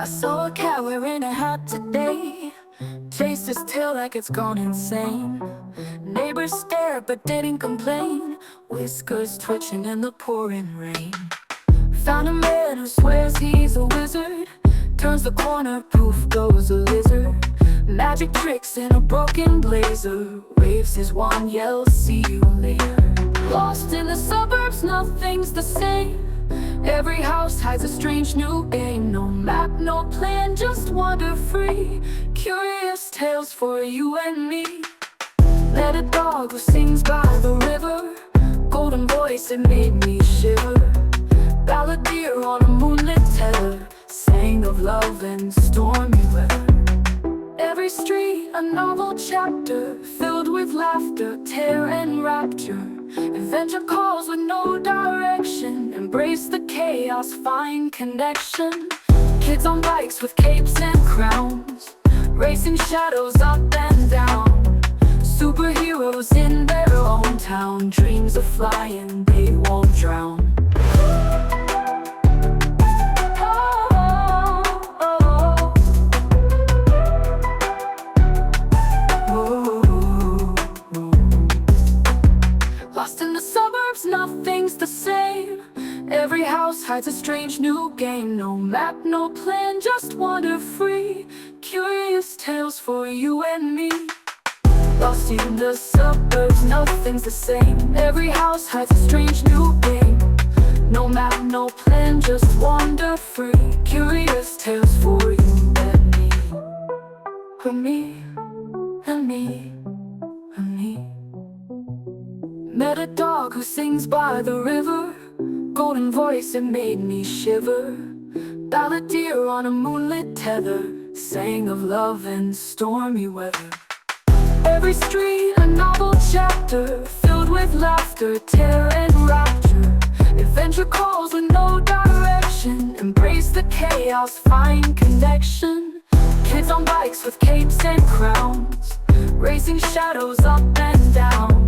I saw a cat wearing a hat today. Chased his tail like it's gone insane. Neighbors stared but didn't complain. Whiskers twitching in the pouring rain. Found a man who swears he's a wizard. Turns the corner, poof goes a lizard. Magic tricks in a broken blazer. Waves his wand, yells, see you later. Lost in the suburbs, nothing's the same. Every house hides a strange new game. No map, no plan, just wander free. Curious tales for you and me. Met a dog who sings by the river. Golden voice, it made me shiver. Balladeer on a moonlit tether. Sang of love and stormy weather. Every street a novel chapter, filled with laughter, terror and rapture. Adventure calls with no direction. Embrace the chaos, find connection. Kids on bikes with capes and crowns, racing shadows up and down. Superheroes in their own town. Dreams of flying, they won't drown. Lost in the suburbs, nothing's the same. Every house hides a strange new game. No map, no plan, just wander free. Curious tales for you and me. Lost in the suburbs, nothing's the same. Every house hides a strange new game. No map, no plan, just wander free. Curious tales for you and me. For me, and me, and me. Met a dog who sings by the river. Golden voice, it made me shiver. Balladeer on a moonlit tether. Sang of love and stormy weather. Every street a novel chapter, filled with laughter, terror and rapture. Adventure calls with no direction. Embrace the chaos, find connection. Kids on bikes with capes and crowns, racing shadows up and down.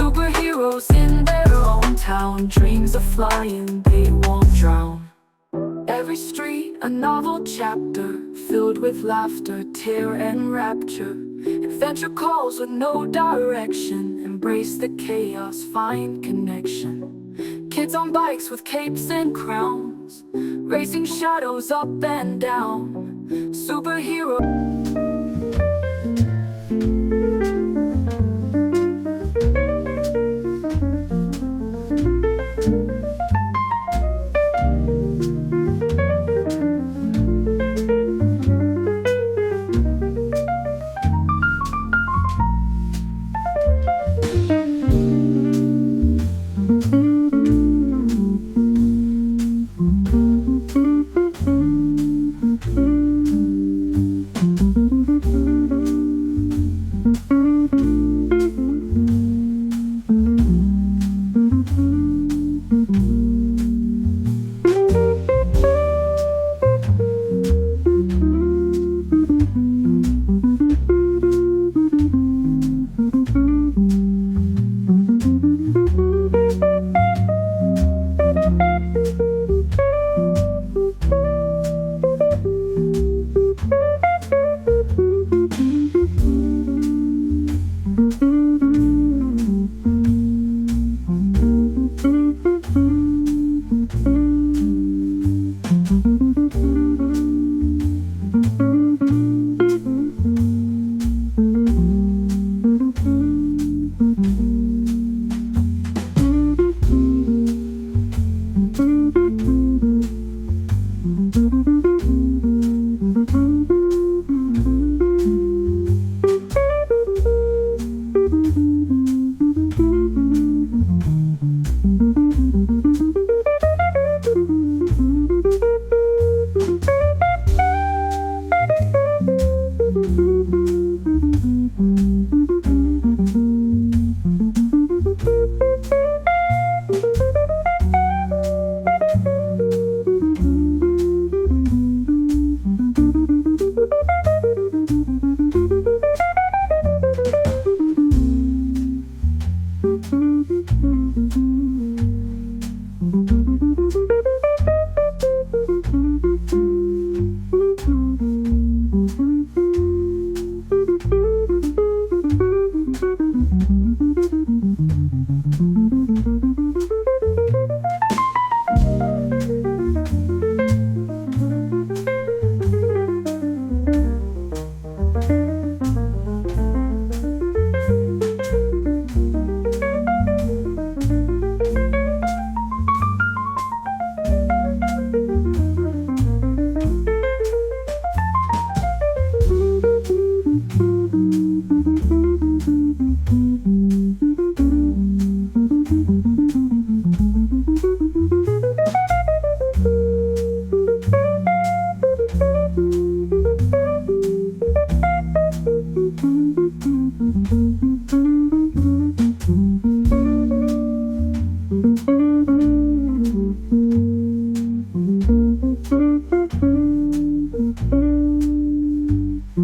Superheroes in their own town. Dreams of flying, they won't drown. Every street a novel chapter, filled with laughter, terror and rapture. Adventure calls with no direction. Embrace the chaos, find connection. Kids on bikes with capes and crowns, racing shadows up and down. Superhero.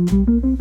you.